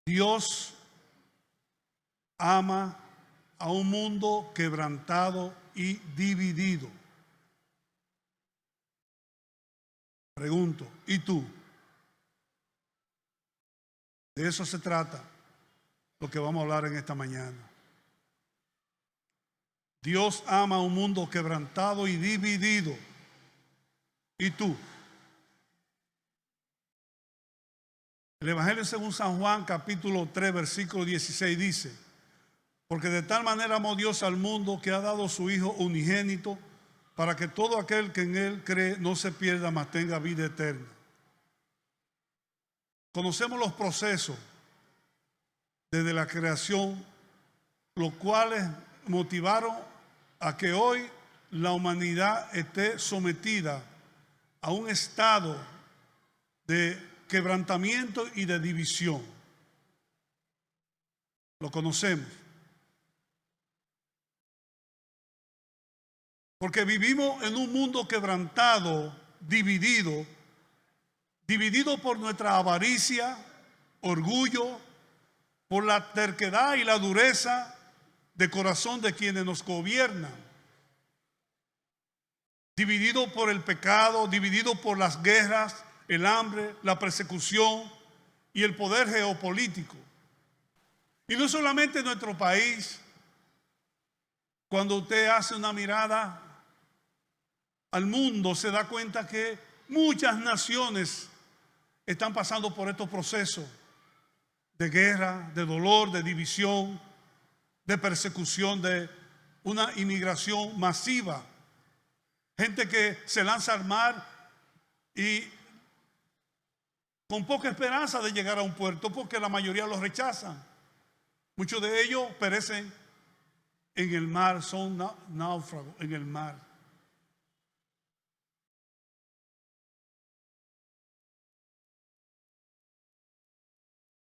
Dios ama a un mundo quebrantado y dividido. Pregunto, ¿y tú? De eso se trata lo que vamos a hablar en esta mañana. Dios ama a un mundo quebrantado y dividido. ¿Y tú? El Evangelio según San Juan, capítulo 3, versículo 16 dice: porque de tal manera amó Dios al mundo que ha dado su Hijo unigénito, para que todo aquel que en Él cree no se pierda, mas tenga vida eterna. Conocemos los procesos desde la creación, los cuales motivaron a que hoy la humanidad esté sometida a un estado de quebrantamiento y de división. Lo conocemos. Porque vivimos en un mundo quebrantado, dividido por nuestra avaricia, orgullo, por la terquedad y la dureza de corazón de quienes nos gobiernan. Dividido por el pecado, dividido por las guerras, el hambre, la persecución y el poder geopolítico. Y no solamente en nuestro país. Cuando usted hace una mirada al mundo, se da cuenta que muchas naciones están pasando por estos procesos de guerra, de dolor, de división, de persecución, de una inmigración masiva. Gente que se lanza al mar y con poca esperanza de llegar a un puerto porque la mayoría los rechazan. Muchos de ellos perecen en el mar, son náufragos en el mar.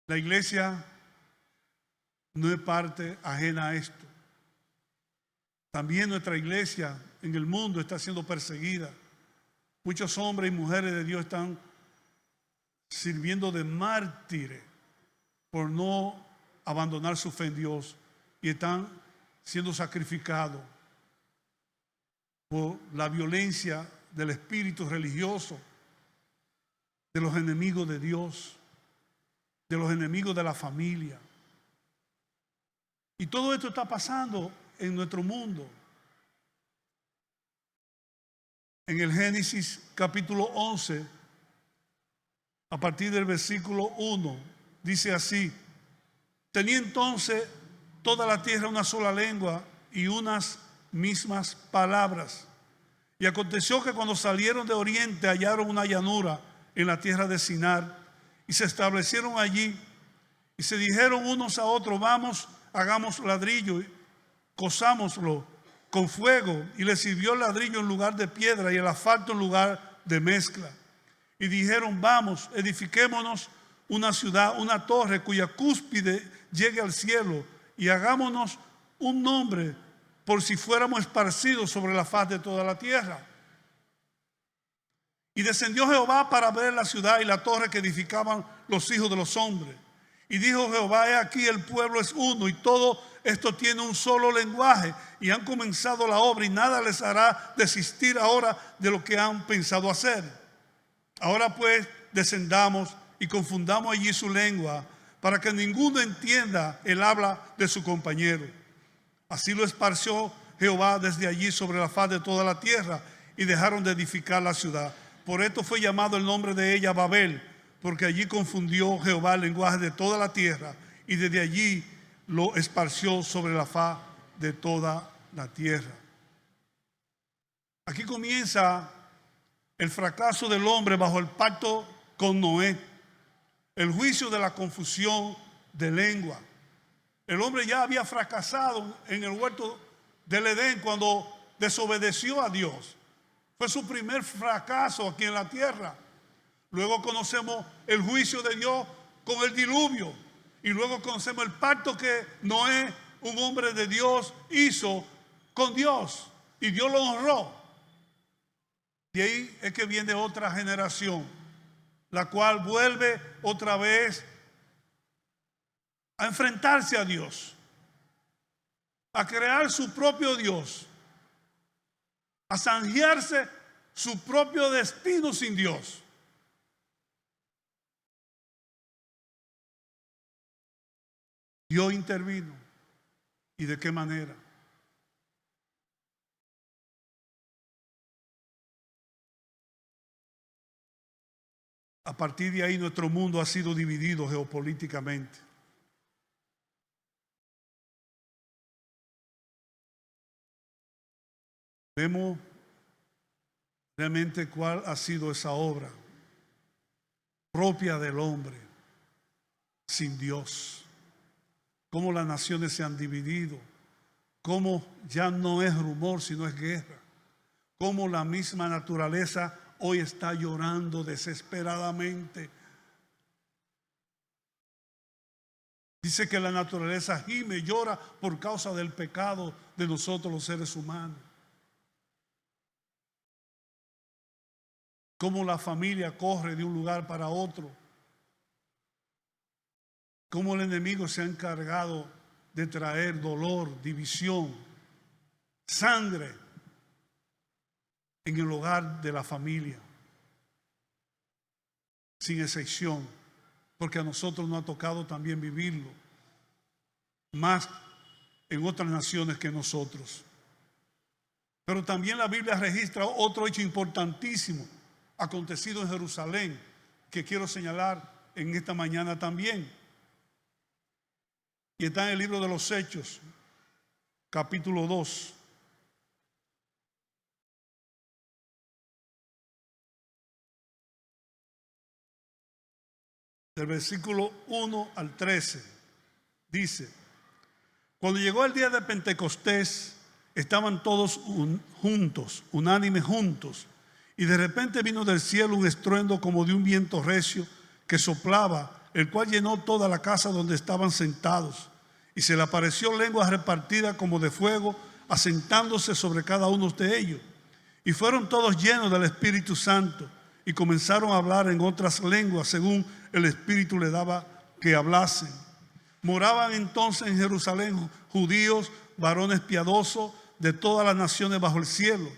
La iglesia no es parte ajena a esto. También nuestra iglesia en el mundo está siendo perseguida. Muchos hombres y mujeres de Dios están sirviendo de mártires por no abandonar su fe en Dios y están siendo sacrificados por la violencia del espíritu religioso, de los enemigos de Dios, de los enemigos de la familia. Y todo esto está pasando en nuestro mundo. En el Génesis capítulo 11, a partir del versículo 1, dice así: tenía entonces toda la tierra una sola lengua y unas mismas palabras. Y aconteció que cuando salieron de oriente hallaron una llanura en la tierra de Sinar y se establecieron allí y se dijeron unos a otros: vamos, hagamos ladrillo, cozámoslo con fuego. Y les sirvió el ladrillo en lugar de piedra y el asfalto en lugar de mezcla. Y dijeron: vamos, edifiquémonos una ciudad, una torre cuya cúspide llegue al cielo, y hagámonos un nombre por si fuéramos esparcidos sobre la faz de toda la tierra. Y descendió Jehová para ver la ciudad y la torre que edificaban los hijos de los hombres. Y dijo Jehová: he aquí, el pueblo es uno y todo esto tiene un solo lenguaje, y han comenzado la obra y nada les hará desistir ahora de lo que han pensado hacer. Ahora pues descendamos y confundamos allí su lengua, para que ninguno entienda el habla de su compañero. Así lo esparció Jehová desde allí sobre la faz de toda la tierra, y dejaron de edificar la ciudad. Por esto fue llamado el nombre de ella Babel, porque allí confundió Jehová el lenguaje de toda la tierra, y desde allí lo esparció sobre la faz de toda la tierra. Aquí comienza el fracaso del hombre bajo el pacto con Noé, el juicio de la confusión de lengua. El hombre ya había fracasado en el huerto del Edén cuando desobedeció a Dios. Fue su primer fracaso aquí en la tierra. Luego conocemos el juicio de Dios con el diluvio. Y luego conocemos el pacto que Noé, un hombre de Dios, hizo con Dios. Y Dios lo honró. De ahí es que viene otra generación, la cual vuelve otra vez a enfrentarse a Dios, a crear su propio Dios, a zanjearse su propio destino sin Dios. Dios intervino. ¿Y de qué manera? A partir de ahí nuestro mundo ha sido dividido geopolíticamente. Vemos realmente cuál ha sido esa obra propia del hombre sin Dios. Cómo las naciones se han dividido, cómo ya no es rumor sino es guerra, cómo la misma naturaleza hoy está llorando desesperadamente. Dice que la naturaleza gime, llora por causa del pecado de nosotros los seres humanos. Cómo la familia corre de un lugar para otro. Cómo el enemigo se ha encargado de traer dolor, división, sangre en el hogar de la familia. Sin excepción, porque a nosotros nos ha tocado también vivirlo, más en otras naciones que nosotros. Pero también la Biblia registra otro hecho importantísimo acontecido en Jerusalén, que quiero señalar en esta mañana también. Y está en el libro de los Hechos, capítulo 2. Del versículo 1 al 13. Dice: cuando llegó el día de Pentecostés, estaban todos juntos, unánimes juntos. Y de repente vino del cielo un estruendo como de un viento recio que soplaba, el cual llenó toda la casa donde estaban sentados. Y se le apareció lengua repartida como de fuego, asentándose sobre cada uno de ellos. Y fueron todos llenos del Espíritu Santo y comenzaron a hablar en otras lenguas según el Espíritu le daba que hablasen. Moraban entonces en Jerusalén judíos, varones piadosos de todas las naciones bajo el cielo.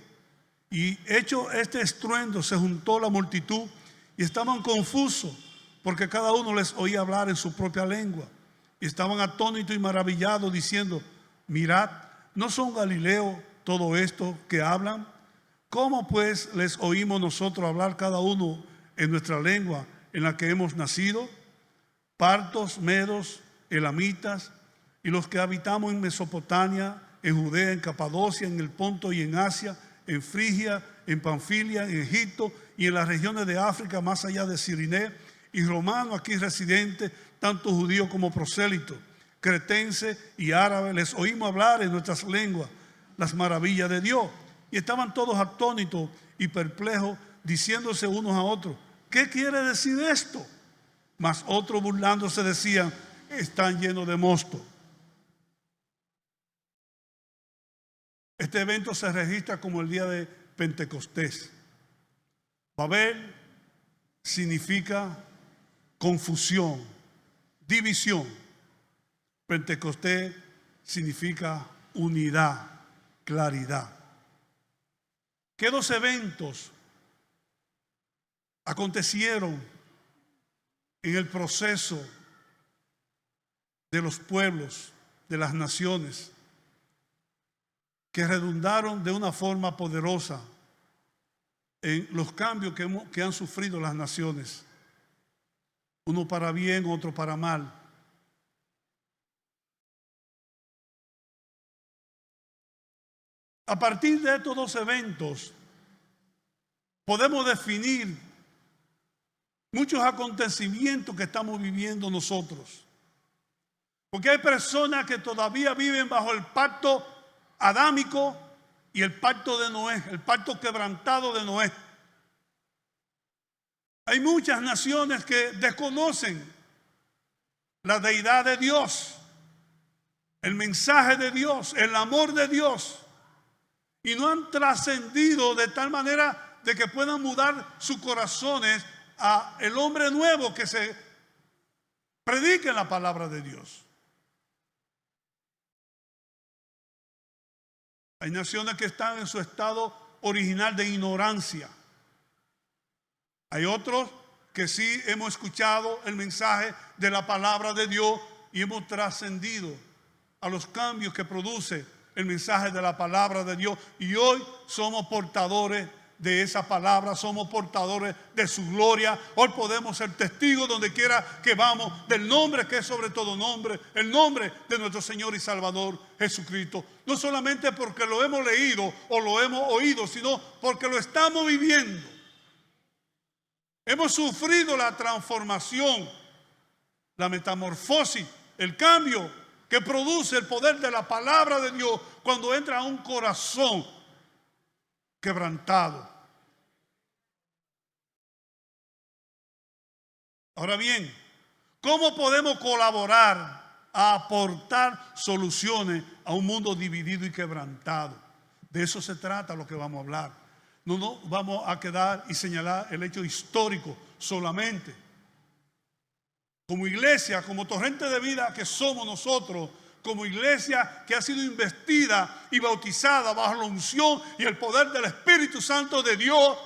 Y hecho este estruendo, se juntó la multitud y estaban confusos, porque cada uno les oía hablar en su propia lengua. Y estaban atónitos y maravillados, diciendo: mirad, ¿no son galileos todo esto que hablan? ¿Cómo pues les oímos nosotros hablar cada uno en nuestra lengua en la que hemos nacido? Partos, medos, elamitas, y los que habitamos en Mesopotamia, en Judea, en Capadocia, en el Ponto y en Asia, en Frigia, en Panfilia, en Egipto y en las regiones de África más allá de Cirineo, y romanos aquí residentes, tanto judíos como prosélitos, cretenses y árabes, les oímos hablar en nuestras lenguas las maravillas de Dios. Y estaban todos atónitos y perplejos, diciéndose unos a otros: ¿qué quiere decir esto? Mas otros burlándose decían: están llenos de mosto. Este evento se registra como el día de Pentecostés. Babel significa confusión, división. Pentecostés significa unidad, claridad. ¿Qué dos eventos acontecieron en el proceso de los pueblos, de las naciones, que redundaron de una forma poderosa en los cambios que han sufrido las naciones? Uno para bien, otro para mal. A partir de estos dos eventos podemos definir muchos acontecimientos que estamos viviendo nosotros. Porque hay personas que todavía viven bajo el pacto adámico y el pacto de Noé, el pacto quebrantado de Noé. Hay muchas naciones que desconocen la deidad de Dios, el mensaje de Dios, el amor de Dios, y no han trascendido de tal manera de que puedan mudar sus corazones a el hombre nuevo que se predique la palabra de Dios. Hay naciones que están en su estado original de ignorancia. Hay otros que sí hemos escuchado el mensaje de la palabra de Dios y hemos trascendido a los cambios que produce el mensaje de la palabra de Dios. Y hoy somos portadores de esa palabra, somos portadores de su gloria. Hoy podemos ser testigos donde quiera que vamos del nombre que es sobre todo nombre, el nombre de nuestro Señor y Salvador Jesucristo. No solamente porque lo hemos leído o lo hemos oído, sino porque lo estamos viviendo. Hemos sufrido la transformación, la metamorfosis, el cambio que produce el poder de la palabra de Dios cuando entra a un corazón quebrantado. Ahora bien, ¿cómo podemos colaborar a aportar soluciones a un mundo dividido y quebrantado? De eso se trata lo que vamos a hablar. No vamos a quedar y señalar el hecho histórico solamente. Como iglesia, como torrente de vida que somos nosotros, como iglesia que ha sido investida y bautizada bajo la unción y el poder del Espíritu Santo de Dios,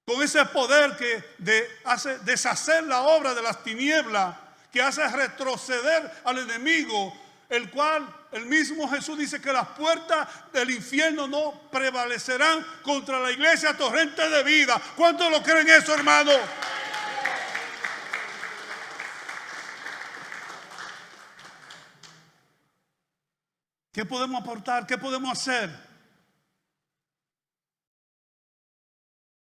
con ese poder que hace deshacer la obra de las tinieblas, que hace retroceder al enemigo, el cual el mismo Jesús dice que las puertas del infierno no prevalecerán contra la iglesia torrente de vida. ¿Cuántos lo creen eso, hermano? ¿Qué podemos aportar? ¿Qué podemos hacer?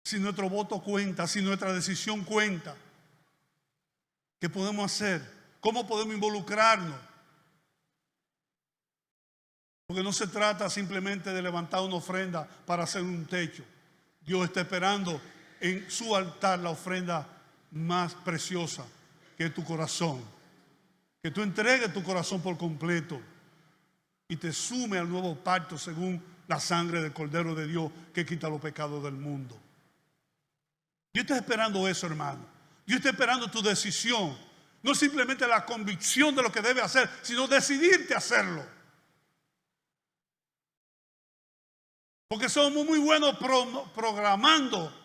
Si nuestro voto cuenta, si nuestra decisión cuenta, ¿qué podemos hacer? ¿Cómo podemos involucrarnos? Porque no se trata simplemente de levantar una ofrenda para hacer un techo. Dios está esperando en su altar la ofrenda más preciosa, que es tu corazón. Que tú entregues tu corazón por completo y te sume al nuevo pacto según la sangre del Cordero de Dios que quita los pecados del mundo. Dios está esperando eso, hermano. Dios está esperando tu decisión. No simplemente la convicción de lo que debe hacer, sino decidirte a hacerlo. Porque somos muy buenos programando,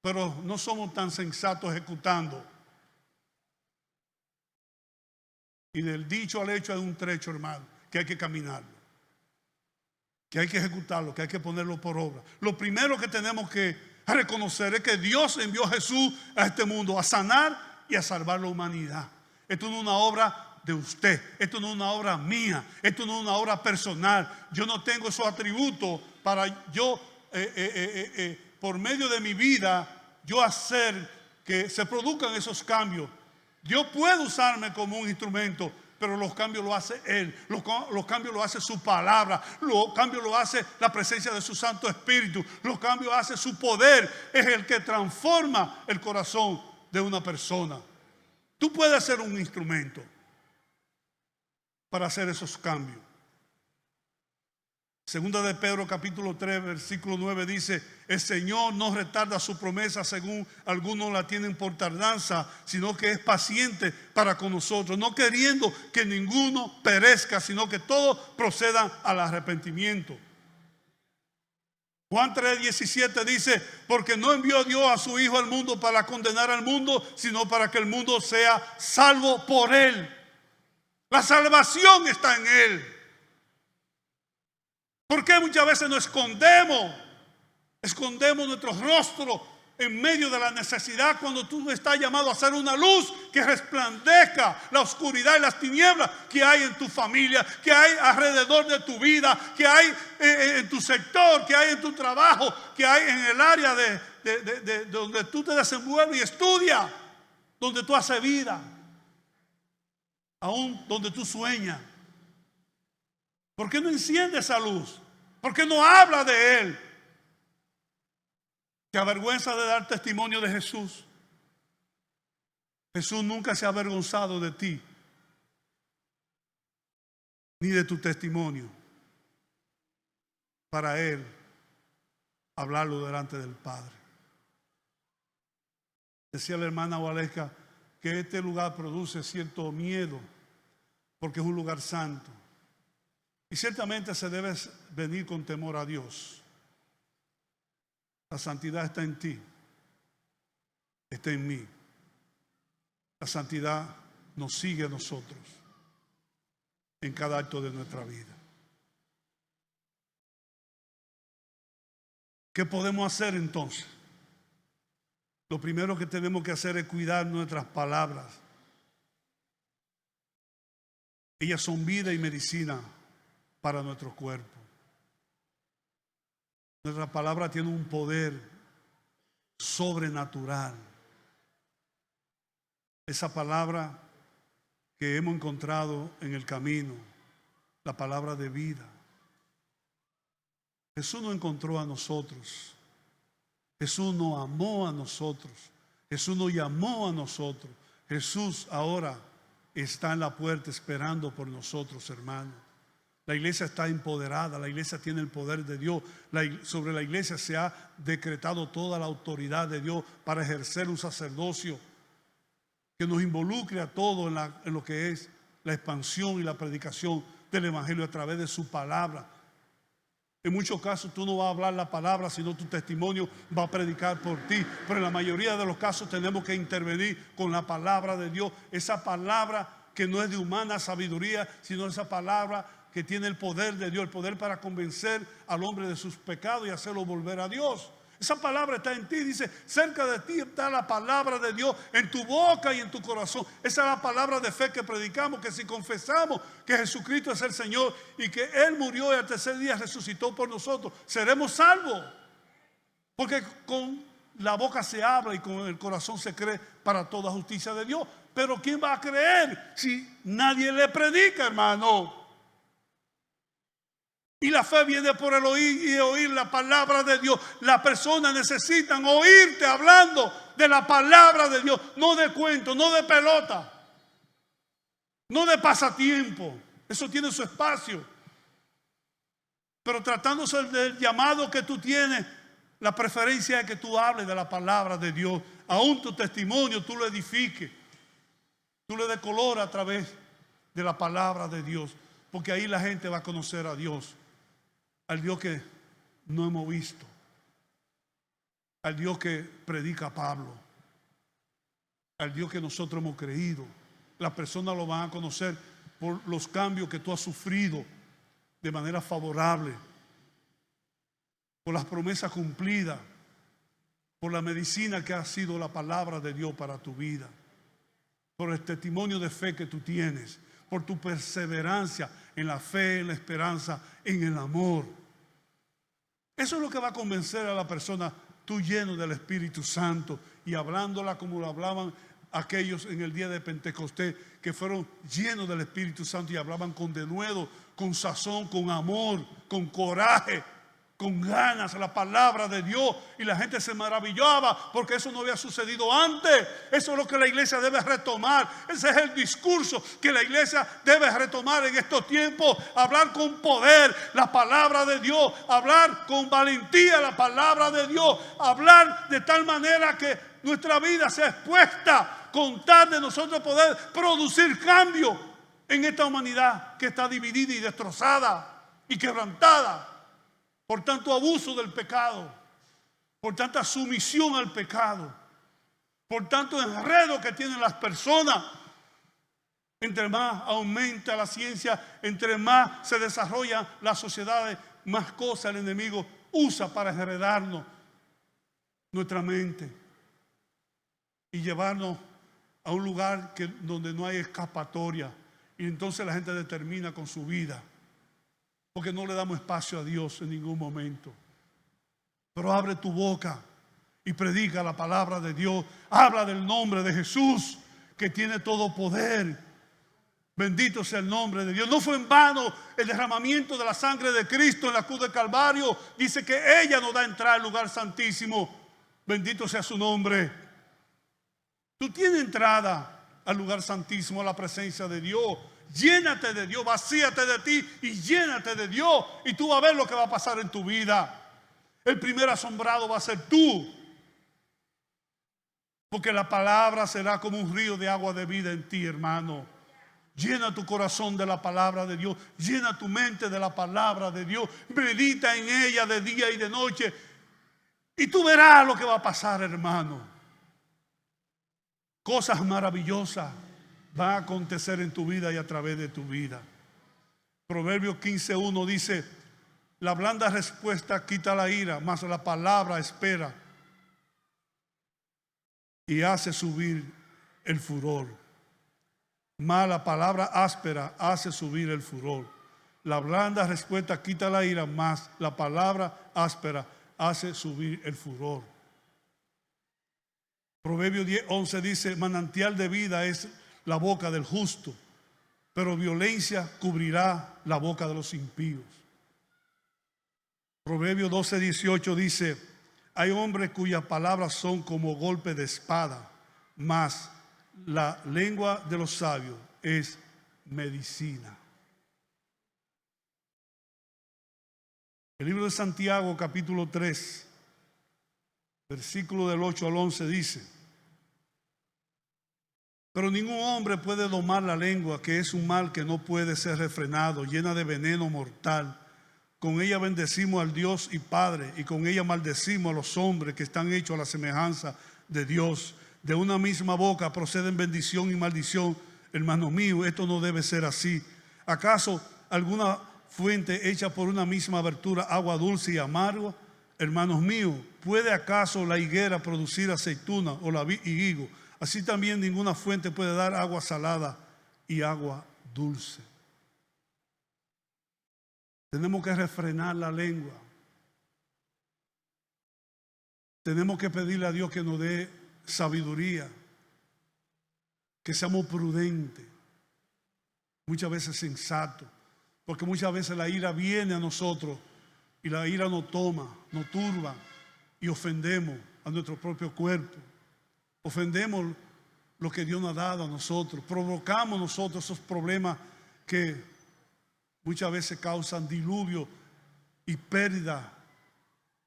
pero no somos tan sensatos ejecutando. Y del dicho al hecho hay un trecho, hermano, que hay que caminarlo, que hay que ejecutarlo, que hay que ponerlo por obra. Lo primero que tenemos que reconocer es que Dios envió a Jesús a este mundo a sanar y a salvar la humanidad. Esto no es una obra de usted, esto no es una obra mía, esto no es una obra personal. Yo no tengo esos atributos para yo, por medio de mi vida, yo hacer que se produzcan esos cambios. Dios puede usarme como un instrumento, pero los cambios lo hace Él, los cambios lo hace su palabra, los cambios lo hace la presencia de su Santo Espíritu, los cambios lo hace su poder, es el que transforma el corazón de una persona. Tú puedes ser un instrumento para hacer esos cambios. Segunda de Pedro capítulo 3 versículo 9 dice: el Señor no retarda su promesa según algunos la tienen por tardanza, sino que es paciente para con nosotros, no queriendo que ninguno perezca, sino que todos procedan al arrepentimiento. Juan 3:17 dice: porque no envió Dios a su Hijo al mundo para condenar al mundo, sino para que el mundo sea salvo por Él. La salvación está en Él. ¿Por qué muchas veces nos escondemos nuestro rostro en medio de la necesidad cuando tú estás llamado a ser una luz que resplandezca la oscuridad y las tinieblas que hay en tu familia, que hay alrededor de tu vida, que hay en tu sector, que hay en tu trabajo, que hay en el área de donde tú te desenvuelves y estudias, donde tú haces vida, aún donde tú sueñas? ¿Por qué no enciende esa luz? ¿Por qué no habla de Él? ¿Te avergüenza de dar testimonio de Jesús? Jesús nunca se ha avergonzado de ti, ni de tu testimonio. Para Él, hablarlo delante del Padre. Decía la hermana Waleska que este lugar produce cierto miedo, porque es un lugar santo. Y ciertamente se debe venir con temor a Dios. La santidad está en ti, está en mí. La santidad nos sigue a nosotros en cada acto de nuestra vida. ¿Qué podemos hacer entonces? Lo primero que tenemos que hacer es cuidar nuestras palabras. Ellas son vida y medicina para nuestro cuerpo. Nuestra palabra tiene un poder sobrenatural. Esa palabra que hemos encontrado en el camino, la palabra de vida. Jesús nos encontró a nosotros. Jesús nos amó a nosotros. Jesús nos llamó a nosotros. Jesús ahora está en la puerta esperando por nosotros, hermanos. La iglesia está empoderada, la iglesia tiene el poder de Dios. Sobre la iglesia se ha decretado toda la autoridad de Dios para ejercer un sacerdocio que nos involucre a todos en lo que es la expansión y la predicación del evangelio a través de su palabra. En muchos casos tú no vas a hablar la palabra, sino tu testimonio va a predicar por ti. Pero en la mayoría de los casos tenemos que intervenir con la palabra de Dios. Esa palabra que no es de humana sabiduría, sino esa palabra que tiene el poder de Dios, el poder para convencer al hombre de sus pecados y hacerlo volver a Dios. Esa palabra está en ti, dice, cerca de ti está la palabra de Dios, en tu boca y en tu corazón. Esa es la palabra de fe que predicamos, que si confesamos que Jesucristo es el Señor y que Él murió y al tercer día resucitó por nosotros, seremos salvos. Porque con la boca se habla y con el corazón se cree para toda justicia de Dios. Pero ¿quién va a creer si nadie le predica, hermano? Y la fe viene por el oír y oír la palabra de Dios. Las personas necesitan oírte hablando de la palabra de Dios. No de cuento, no de pelota, no de pasatiempo. Eso tiene su espacio. Pero tratándose del llamado que tú tienes, la preferencia es que tú hables de la palabra de Dios. Aún tu testimonio tú lo edifiques. Tú le des color a través de la palabra de Dios. Porque ahí la gente va a conocer a Dios. Al Dios que no hemos visto, al Dios que predica Pablo, al Dios que nosotros hemos creído. Las personas lo van a conocer por los cambios que tú has sufrido de manera favorable, por las promesas cumplidas, por la medicina que ha sido la palabra de Dios para tu vida, por el testimonio de fe que tú tienes, por tu perseverancia en la fe, en la esperanza, en el amor. Eso es lo que va a convencer a la persona, tú lleno del Espíritu Santo y hablándola como lo hablaban aquellos en el día de Pentecostés, que fueron llenos del Espíritu Santo y hablaban con denuedo, con sazón, con amor, con coraje, con ganas, la palabra de Dios. Y la gente se maravillaba porque eso no había sucedido antes. Eso es lo que la iglesia debe retomar. Ese es el discurso que la iglesia debe retomar en estos tiempos. Hablar con poder la palabra de Dios. Hablar con valentía la palabra de Dios. Hablar de tal manera que nuestra vida sea expuesta con tal de nosotros poder producir cambio en esta humanidad que está dividida y destrozada y quebrantada por tanto abuso del pecado, por tanta sumisión al pecado, por tanto enredo que tienen las personas. Entre más aumenta la ciencia, entre más se desarrollan las sociedades, más cosas el enemigo usa para enredarnos nuestra mente y llevarnos a un lugar donde no hay escapatoria. Y entonces la gente determina con su vida, porque no le damos espacio a Dios en ningún momento. Pero abre tu boca y predica la palabra de Dios. Habla del nombre de Jesús, que tiene todo poder. Bendito sea el nombre de Dios. No fue en vano el derramamiento de la sangre de Cristo en la cruz del Calvario. Dice que ella nos da entrada al lugar santísimo. Bendito sea su nombre. Tú tienes entrada al lugar santísimo, a la presencia de Dios. Llénate de Dios, vacíate de ti y llénate de Dios. Y tú vas a ver lo que va a pasar en tu vida. El primer asombrado va a ser tú. Porque la palabra será como un río de agua de vida en ti, hermano. Llena tu corazón de la palabra de Dios. Llena tu mente de la palabra de Dios. Medita en ella de día y de noche. Y tú verás lo que va a pasar, hermano. Cosas maravillosas van a acontecer en tu vida y a través de tu vida. Proverbios 15:1 dice: la blanda respuesta quita la ira, mas la palabra espera y hace subir el furor. Mas la palabra áspera hace subir el furor. La blanda respuesta quita la ira, mas la palabra áspera hace subir el furor. Proverbios 10:11 dice: manantial de vida es la boca del justo, pero violencia cubrirá la boca de los impíos. Proverbios 12:18 dice: hay hombres cuyas palabras son como golpe de espada, mas la lengua de los sabios es medicina. El libro de Santiago, capítulo 3, versículo del 8 al 11 dice: pero ningún hombre puede domar la lengua, que es un mal que no puede ser refrenado, llena de veneno mortal. Con ella bendecimos al Dios y Padre, y con ella maldecimos a los hombres que están hechos a la semejanza de Dios. De una misma boca proceden bendición y maldición. Hermanos míos, esto no debe ser así. ¿Acaso alguna fuente hecha por una misma abertura agua dulce y amarga? Hermanos míos, ¿puede acaso la higuera producir aceituna o la vid y higo? Así también ninguna fuente puede dar agua salada y agua dulce. Tenemos que refrenar la lengua. Tenemos que pedirle a Dios que nos dé sabiduría, que seamos prudentes, muchas veces sensatos, porque muchas veces la ira viene a nosotros y la ira nos toma, nos turba y ofendemos a nuestro propio cuerpo. Ofendemos lo que Dios nos ha dado a nosotros. Provocamos nosotros esos problemas que muchas veces causan diluvio y pérdida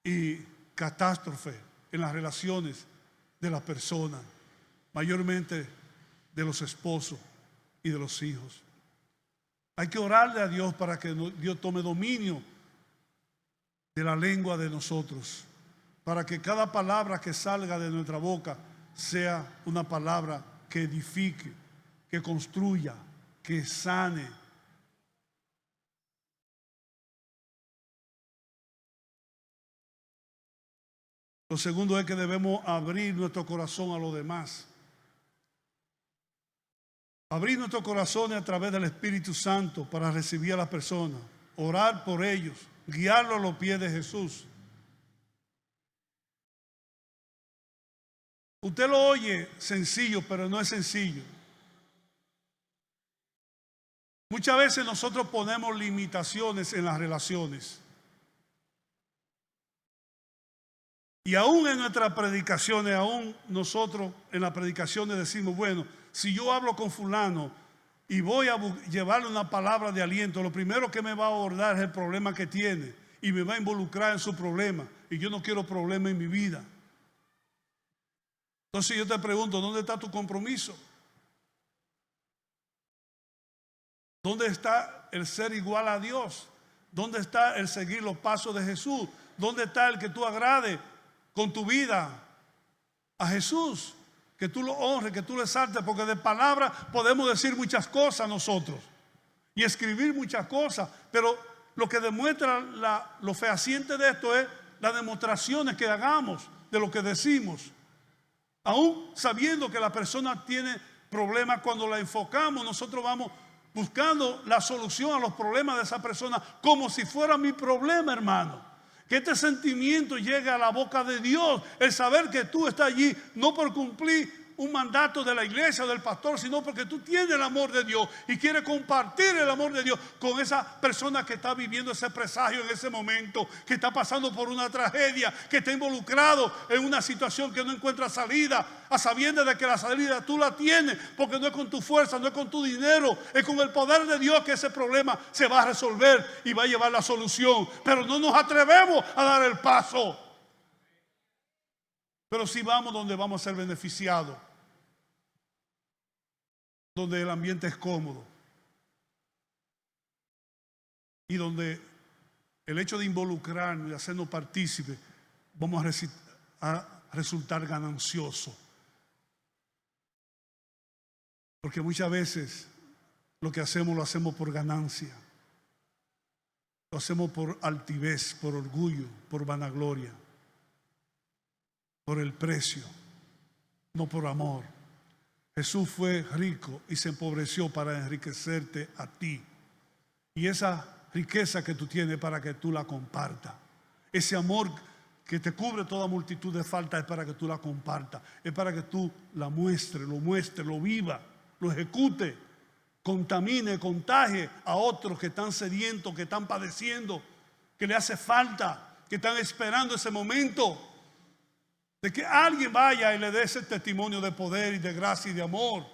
y catástrofe en las relaciones de las personas, mayormente de los esposos y de los hijos. Hay que orarle a Dios para que Dios tome dominio de la lengua de nosotros, para que cada palabra que salga de nuestra boca sea una palabra que edifique, que construya, que sane. Lo segundo es que debemos abrir nuestro corazón a los demás. Abrir nuestros corazones a través del Espíritu Santo para recibir a las personas, orar por ellos, guiarlos a los pies de Jesús. Usted lo oye sencillo, pero no es sencillo. Muchas veces nosotros ponemos limitaciones en las relaciones. Y aún en nuestras predicaciones, aún nosotros en las predicaciones decimos, bueno, si yo hablo con fulano y voy a llevarle una palabra de aliento, lo primero que me va a abordar es el problema que tiene y me va a involucrar en su problema. Y yo no quiero problemas en mi vida. Entonces yo te pregunto, ¿dónde está tu compromiso? ¿Dónde está el ser igual a Dios? ¿Dónde está el seguir los pasos de Jesús? ¿Dónde está el que tú agrades con tu vida a Jesús? Que tú lo honres, que tú lo exaltes, porque de palabra podemos decir muchas cosas nosotros y escribir muchas cosas, pero lo que demuestra lo fehaciente de esto es las demostraciones que hagamos de lo que decimos. Aún sabiendo que la persona tiene problemas, cuando la enfocamos, nosotros vamos buscando la solución a los problemas de esa persona como si fuera mi problema, hermano. Que este sentimiento llegue a la boca de Dios, el saber que tú estás allí no por cumplir un mandato de la iglesia o del pastor, sino porque tú tienes el amor de Dios y quieres compartir el amor de Dios con esa persona que está viviendo ese presagio en ese momento, que está pasando por una tragedia, que está involucrado en una situación que no encuentra salida, a sabiendas de que la salida tú la tienes, porque no es con tu fuerza, no es con tu dinero, es con el poder de Dios que ese problema se va a resolver y va a llevar la solución. Pero no nos atrevemos a dar el paso. Pero sí vamos donde vamos a ser beneficiados, donde el ambiente es cómodo, y donde el hecho de involucrarnos y hacernos partícipes, vamos a resultar gananciosos. Porque muchas veces lo que hacemos lo hacemos por ganancia. Lo hacemos por altivez, por orgullo, por vanagloria, por el precio, no por amor. Jesús fue rico y se empobreció para enriquecerte a ti. Y esa riqueza que tú tienes para que tú la compartas. Ese amor que te cubre toda multitud de faltas es para que tú la compartas. Es para que tú la muestres, lo viva, lo ejecute, contamine, contagie a otros que están sedientos, que están padeciendo, que le hace falta, que están esperando ese momento de que alguien vaya y le dé ese testimonio de poder y de gracia y de amor.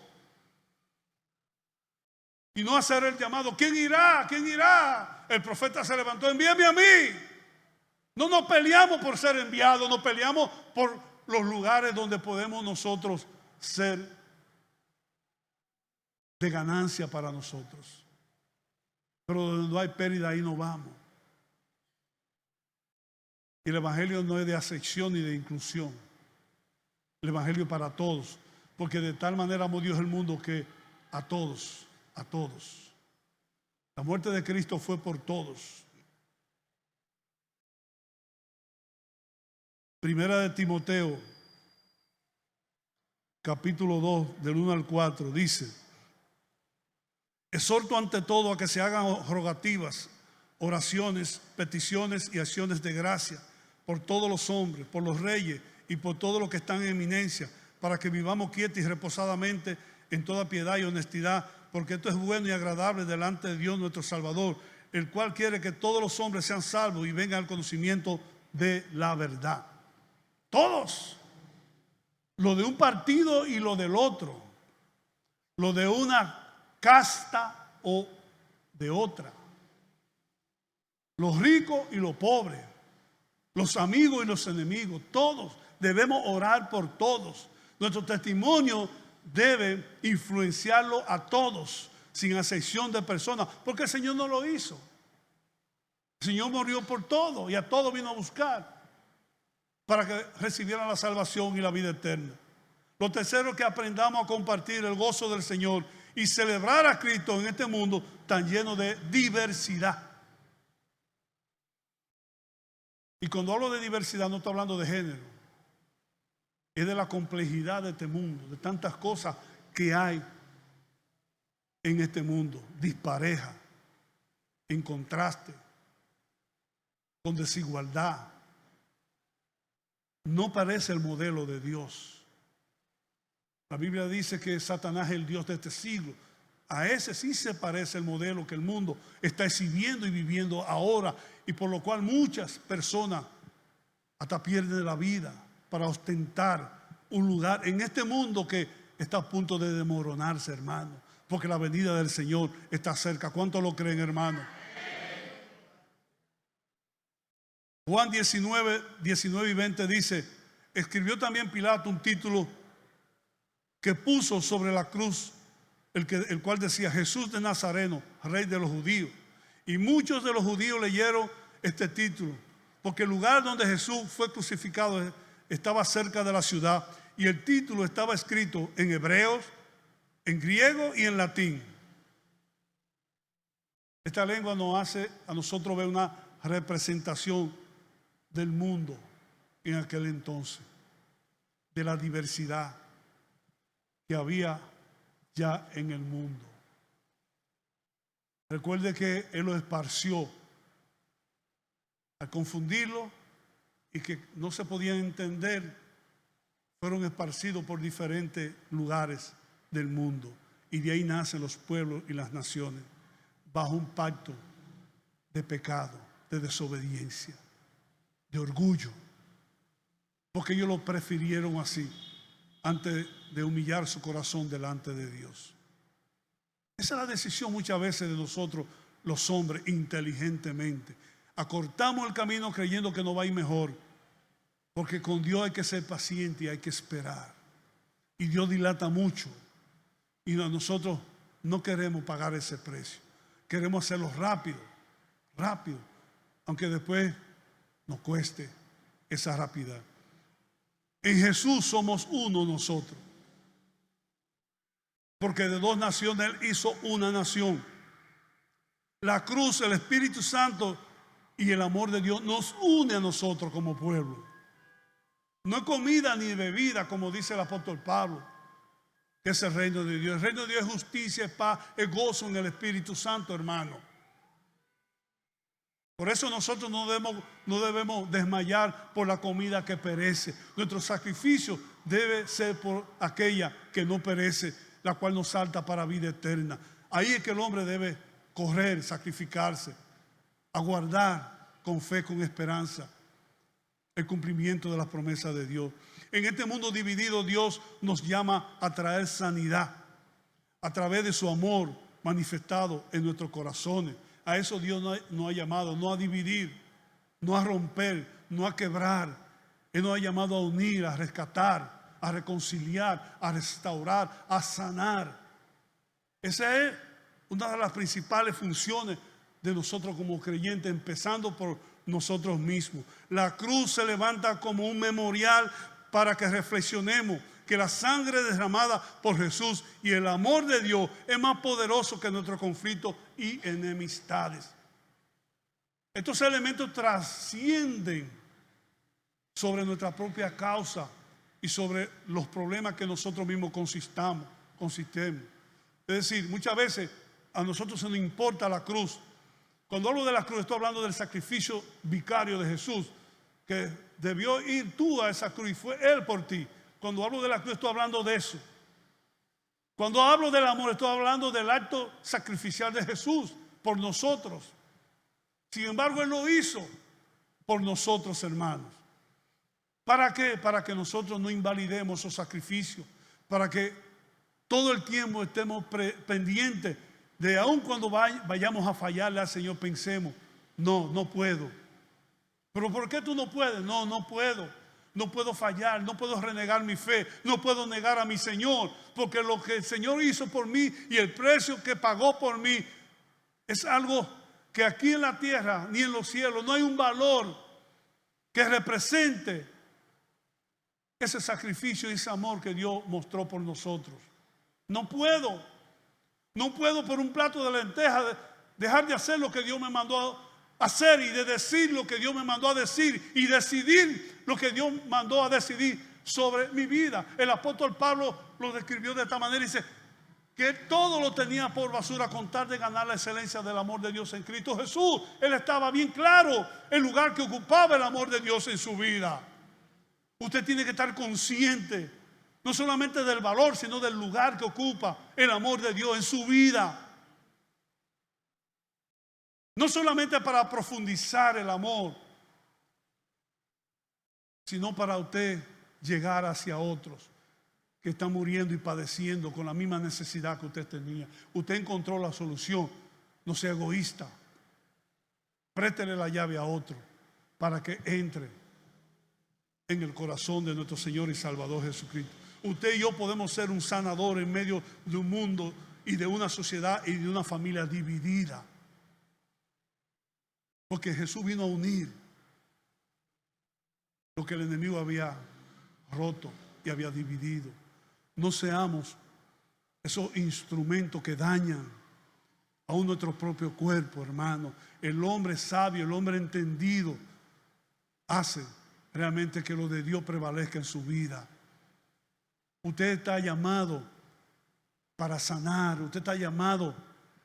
Y no hacer el llamado, ¿quién irá? ¿Quién irá? El profeta se levantó, envíame a mí. No nos peleamos por ser enviados, nos peleamos por los lugares donde podemos nosotros ser de ganancia para nosotros. Pero donde no hay pérdida, ahí no vamos. Y el evangelio no es de acepción ni de inclusión. El evangelio para todos. Porque de tal manera amó Dios el mundo que a todos. La muerte de Cristo fue por todos. Primera de Timoteo, capítulo 2, del 1 al 4, dice: exhorto ante todo a que se hagan rogativas, oraciones, peticiones y acciones de gracia por todos los hombres, por los reyes y por todos los que están en eminencia, para que vivamos quietos y reposadamente en toda piedad y honestidad, porque esto es bueno y agradable delante de Dios nuestro Salvador, el cual quiere que todos los hombres sean salvos y vengan al conocimiento de la verdad. Todos. Lo de un partido y lo del otro. Lo de una casta o de otra. Los ricos y los pobres. Los amigos y los enemigos. Todos. Debemos orar por todos. Nuestro testimonio debe influenciarlo a todos, sin excepción de personas, porque el Señor no lo hizo. El Señor murió por todo y a todos vino a buscar para que recibieran la salvación y la vida eterna. Lo tercero es que aprendamos a compartir el gozo del Señor y celebrar a Cristo en este mundo tan lleno de diversidad. Y cuando hablo de diversidad no estoy hablando de género. Es de la complejidad de este mundo, de tantas cosas que hay en este mundo, dispareja, en contraste, con desigualdad. No parece el modelo de Dios. La Biblia dice que Satanás es el Dios de este siglo. A ese sí se parece el modelo que el mundo está exhibiendo y viviendo ahora, y por lo cual muchas personas hasta pierden la vida para ostentar un lugar en este mundo que está a punto de desmoronarse, hermano, porque la venida del Señor está cerca. ¿Cuántos lo creen, hermano? Juan 19 y 20 dice: escribió también Pilato un título que puso sobre la cruz, el cual decía: Jesús de Nazareno, Rey de los judíos. Y muchos de los judíos leyeron este título, porque el lugar donde Jesús fue crucificado estaba cerca de la ciudad, y el título estaba escrito en hebreos, en griego y en latín. Esta lengua nos hace a nosotros ver una representación del mundo en aquel entonces, de la diversidad que había ya en el mundo. Recuerde que Él lo esparció al confundirlo y que no se podían entender. Fueron esparcidos por diferentes lugares del mundo, y de ahí nacen los pueblos y las naciones bajo un pacto de pecado, de desobediencia, de orgullo, porque ellos lo prefirieron así antes de humillar su corazón delante de Dios. Esa es la decisión muchas veces de nosotros los hombres, inteligentemente. Acortamos el camino creyendo que nos va a ir mejor, porque con Dios hay que ser paciente y hay que esperar. Y Dios dilata mucho, y nosotros no queremos pagar ese precio. Queremos hacerlo rápido, rápido, aunque después nos cueste esa rapidez. En Jesús somos uno nosotros, porque de dos naciones Él hizo una nación. La cruz, el Espíritu Santo y el amor de Dios nos une a nosotros como pueblo. No es comida ni bebida, como dice el apóstol Pablo, que es el reino de Dios. El reino de Dios es justicia, es paz, es gozo en el Espíritu Santo, hermano. Por eso nosotros no debemos desmayar por la comida que perece. Nuestro sacrificio debe ser por aquella que no perece, la cual nos salta para vida eterna. Ahí es que el hombre debe correr, sacrificarse, aguardar con fe, con esperanza, el cumplimiento de las promesas de Dios. En este mundo dividido, Dios nos llama a traer sanidad a través de su amor manifestado en nuestros corazones. A eso Dios nos ha llamado, no a dividir, no a romper, no a quebrar. Él nos ha llamado a unir, a rescatar, a reconciliar, a restaurar, a sanar. Esa es una de las principales funciones de nosotros como creyentes, empezando por nosotros mismos. La cruz se levanta como un memorial para que reflexionemos que la sangre derramada por Jesús y el amor de Dios es más poderoso que nuestros conflictos y enemistades. Estos elementos trascienden sobre nuestra propia causa y sobre los problemas que nosotros mismos consistemos. Es decir, muchas veces a nosotros se nos importa la cruz. Cuando hablo de la cruz, estoy hablando del sacrificio vicario de Jesús, que debió ir tú a esa cruz y fue Él por ti. Cuando hablo de la cruz, estoy hablando de eso. Cuando hablo del amor, estoy hablando del acto sacrificial de Jesús por nosotros. Sin embargo, Él lo hizo por nosotros, hermanos. ¿Para qué? Para que nosotros no invalidemos esos sacrificios, para que todo el tiempo estemos pendientes de aun cuando vayamos a fallarle al Señor, pensemos, no puedo. ¿Pero por qué tú no puedes? No puedo. No puedo fallar, no puedo renegar mi fe, no puedo negar a mi Señor, porque lo que el Señor hizo por mí y el precio que pagó por mí es algo que aquí en la tierra ni en los cielos no hay un valor que represente ese sacrificio y ese amor que Dios mostró por nosotros. No puedo por un plato de lentejas dejar de hacer lo que Dios me mandó a hacer y de decir lo que Dios me mandó a decir y decidir lo que Dios mandó a decidir sobre mi vida. El apóstol Pablo lo describió de esta manera y dice que todo lo tenía por basura con tal de ganar la excelencia del amor de Dios en Cristo Jesús. Él estaba bien claro el lugar que ocupaba el amor de Dios en su vida. Usted tiene que estar consciente no solamente del valor, sino del lugar que ocupa el amor de Dios en su vida. No solamente para profundizar el amor, sino para usted llegar hacia otros que están muriendo y padeciendo con la misma necesidad que usted tenía. Usted encontró la solución. No sea egoísta. Préstele la llave a otro para que entre en el corazón de nuestro Señor y Salvador Jesucristo. Usted y yo podemos ser un sanador en medio de un mundo y de una sociedad y de una familia dividida. Porque Jesús vino a unir lo que el enemigo había roto y había dividido. No seamos esos instrumentos que dañan aún nuestro propio cuerpo, hermano. El hombre sabio, el hombre entendido hace realmente que lo de Dios prevalezca en su vida. Usted está llamado para sanar, usted está llamado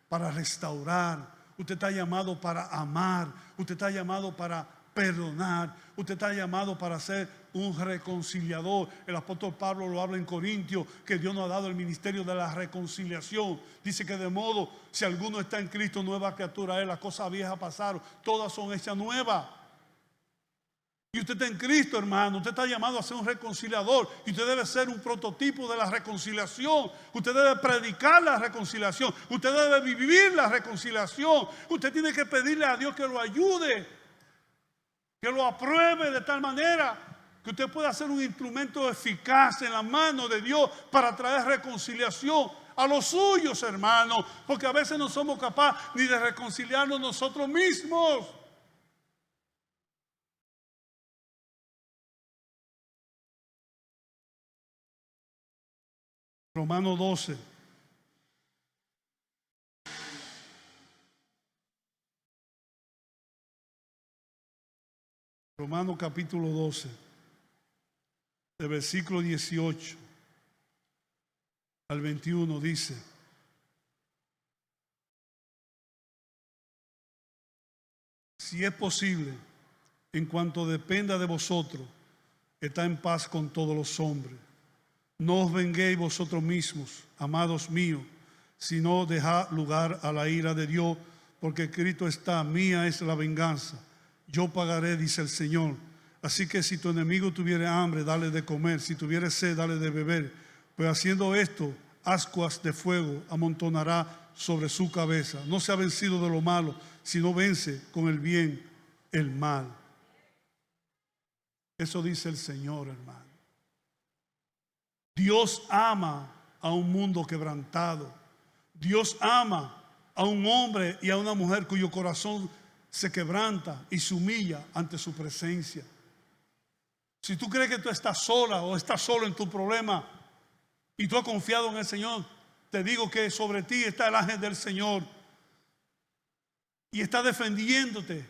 para restaurar, usted está llamado para amar, usted está llamado para perdonar, usted está llamado para ser un reconciliador. El apóstol Pablo lo habla en Corintios, que Dios nos ha dado el ministerio de la reconciliación. Dice que de modo, si alguno está en Cristo, nueva criatura es, las cosas viejas pasaron, todas son hechas nuevas. Y usted está en Cristo, hermano. Usted está llamado a ser un reconciliador. Y usted debe ser un prototipo de la reconciliación. Usted debe predicar la reconciliación. Usted debe vivir la reconciliación. Usted tiene que pedirle a Dios que lo ayude, que lo apruebe de tal manera que usted pueda ser un instrumento eficaz en la mano de Dios para traer reconciliación a los suyos, hermanos, porque a veces no somos capaces ni de reconciliarnos nosotros mismos. Romanos 12. Romanos capítulo 12, del versículo 18 al 21 dice: si es posible, en cuanto dependa de vosotros, está en paz con todos los hombres. No os venguéis vosotros mismos, amados míos, sino dejad lugar a la ira de Dios, porque escrito está: mía es la venganza, yo pagaré, dice el Señor. Así que si tu enemigo tuviere hambre, dale de comer; si tuviere sed, dale de beber. Pues haciendo esto, ascuas de fuego amontonará sobre su cabeza. No se ha vencido de lo malo, sino vence con el bien el mal. Eso dice el Señor, hermano. Dios ama a un mundo quebrantado. Dios ama a un hombre y a una mujer cuyo corazón se quebranta y se humilla ante su presencia. Si tú crees que tú estás sola o estás solo en tu problema y tú has confiado en el Señor, te digo que sobre ti está el ángel del Señor y está defendiéndote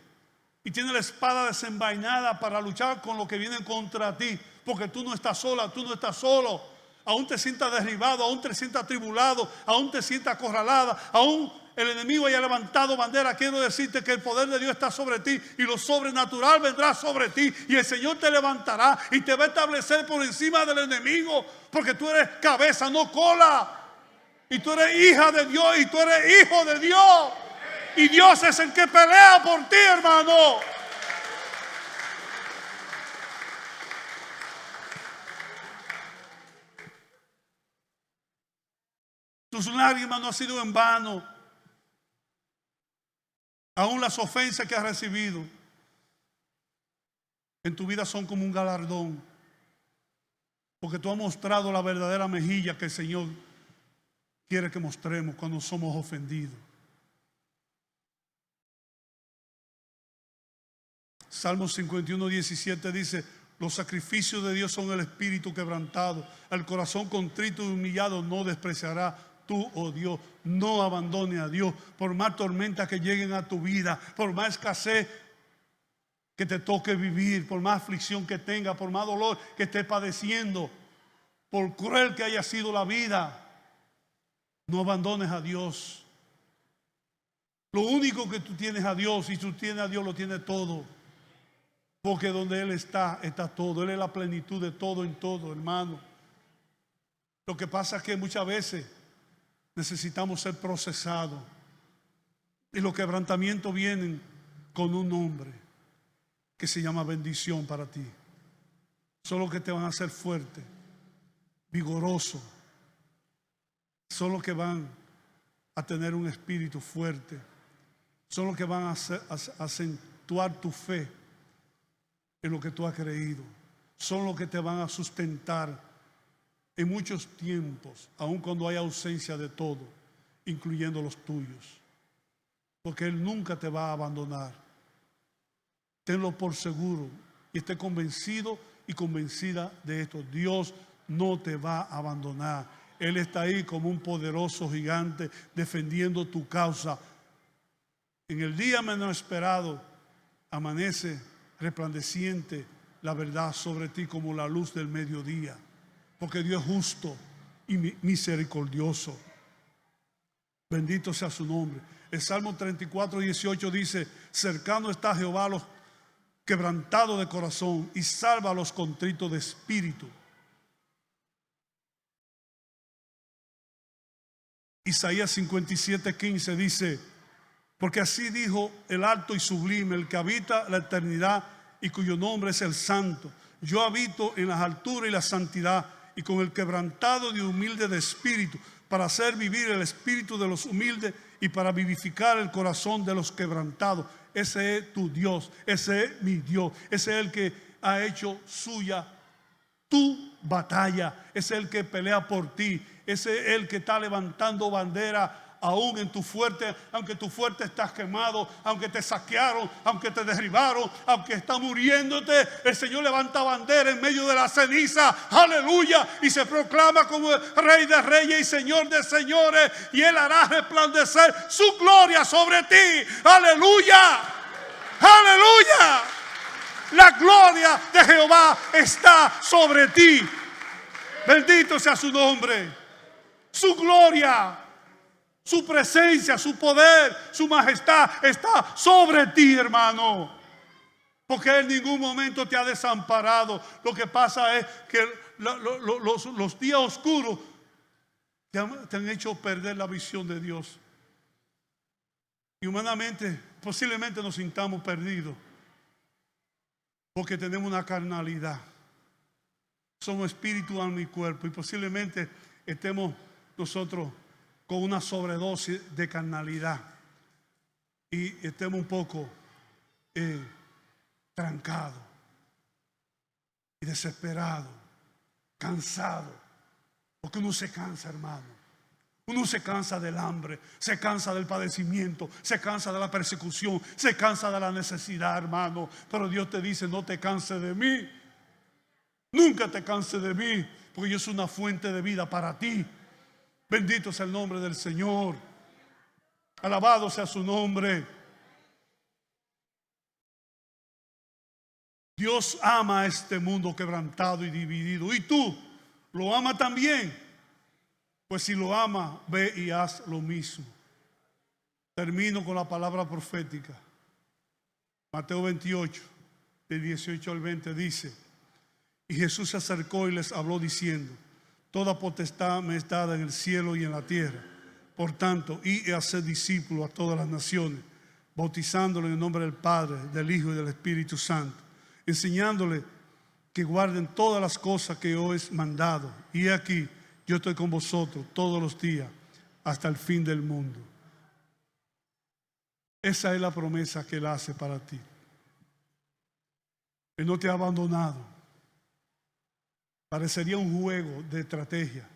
y tiene la espada desenvainada para luchar con lo que viene contra ti, porque tú no estás sola, tú no estás solo. Aún te sientas derribado, aún te sientas atribulado, aún te sientas acorralada, aún el enemigo haya levantado bandera. Quiero decirte que el poder de Dios está sobre ti y lo sobrenatural vendrá sobre ti, y el Señor te levantará y te va a establecer por encima del enemigo, porque tú eres cabeza, no cola, y tú eres hija de Dios y tú eres hijo de Dios, y Dios es el que pelea por ti, hermano. Tus lágrimas no han sido en vano. Aún las ofensas que has recibido en tu vida son como un galardón, porque tú has mostrado la verdadera mejilla que el Señor quiere que mostremos cuando somos ofendidos. Salmo 51, 17 dice: los sacrificios de Dios son el espíritu quebrantado, al corazón contrito y humillado no despreciará. Tú, oh Dios, no abandones a Dios. Por más tormentas que lleguen a tu vida, por más escasez que te toque vivir, por más aflicción que tenga, por más dolor que estés padeciendo, por cruel que haya sido la vida, no abandones a Dios. Lo único que tú tienes a Dios, y si tú tienes a Dios, lo tienes todo. Porque donde Él está, está todo. Él es la plenitud de todo en todo, hermano. Lo que pasa es que muchas veces necesitamos ser procesados, y los quebrantamientos vienen con un nombre que se llama bendición para ti. Son los que te van a hacer fuerte, vigoroso. Son los que van a tener un espíritu fuerte. Son los que van a acentuar tu fe en lo que tú has creído. Son los que te van a sustentar en muchos tiempos, aun cuando hay ausencia de todo, incluyendo los tuyos, porque Él nunca te va a abandonar. Tenlo por seguro y esté convencido y convencida de esto: Dios no te va a abandonar. Él está ahí como un poderoso gigante defendiendo tu causa. En el día menos esperado amanece resplandeciente la verdad sobre ti como la luz del mediodía, porque Dios es justo y misericordioso. Bendito sea su nombre. El Salmo 34, 18 dice: cercano está Jehová a los quebrantados de corazón y salva a los contritos de espíritu. Isaías 57, 15 dice: porque así dijo el alto y sublime, el que habita la eternidad y cuyo nombre es el Santo. Yo habito en las alturas y la santidad, y con el quebrantado y humilde de espíritu, para hacer vivir el espíritu de los humildes y para vivificar el corazón de los quebrantados. Ese es tu Dios, ese es mi Dios, ese es el que ha hecho suya tu batalla. Es el que pelea por ti. Es el que está levantando bandera aún en tu fuerte, aunque tu fuerte estás quemado, aunque te saquearon, aunque te derribaron, aunque está muriéndote, el Señor levanta bandera en medio de la ceniza, aleluya, y se proclama como Rey de Reyes y Señor de Señores, y Él hará resplandecer su gloria sobre ti, aleluya, aleluya. La gloria de Jehová está sobre ti. Bendito sea su nombre. Su gloria, su presencia, su poder, su majestad está sobre ti, hermano. Porque Él en ningún momento te ha desamparado. Lo que pasa es que los días oscuros te han hecho perder la visión de Dios. Y humanamente, posiblemente nos sintamos perdidos. Porque tenemos una carnalidad. Somos espíritu, alma y cuerpo. Y posiblemente estemos nosotros con una sobredosis de carnalidad. Y estemos un poco trancados. Y desesperados. Cansados. Porque uno se cansa, hermano. Uno se cansa del hambre, se cansa del padecimiento, se cansa de la persecución, se cansa de la necesidad, hermano. Pero Dios te dice, no te canses de mí. Nunca te canses de mí, porque yo soy una fuente de vida para ti. Bendito sea el nombre del Señor. Alabado sea su nombre. Dios ama a este mundo quebrantado y dividido. ¿Y tú lo amas también? Pues si lo ama, ve y haz lo mismo. Termino con la palabra profética. Mateo 28, de 18 al 20 dice: y Jesús se acercó y les habló diciendo: toda potestad me es dada en el cielo y en la tierra. Por tanto, id y haced discípulos a todas las naciones, bautizándolos en el nombre del Padre, del Hijo y del Espíritu Santo, enseñándoles que guarden todas las cosas que os he mandado. Y he aquí, yo estoy con vosotros todos los días hasta el fin del mundo. Esa es la promesa que Él hace para ti. Él no te ha abandonado. Parecería un juego de estrategia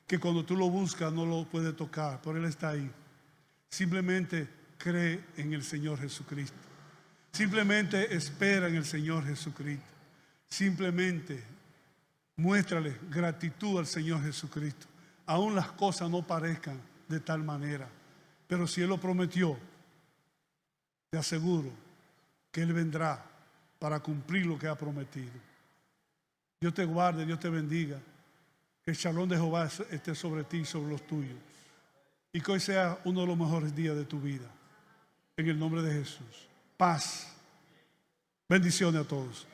que cuando tú lo buscas no lo puedes tocar, pero Él está ahí. Simplemente cree en el Señor Jesucristo. Simplemente espera en el Señor Jesucristo. Simplemente muéstrale gratitud al Señor Jesucristo. Aún las cosas no parezcan de tal manera, pero si Él lo prometió, te aseguro que Él vendrá para cumplir lo que ha prometido. Dios te guarde, Dios te bendiga. Que el shalom de Jehová esté sobre ti y sobre los tuyos. Y que hoy sea uno de los mejores días de tu vida. En el nombre de Jesús. Paz. Bendiciones a todos.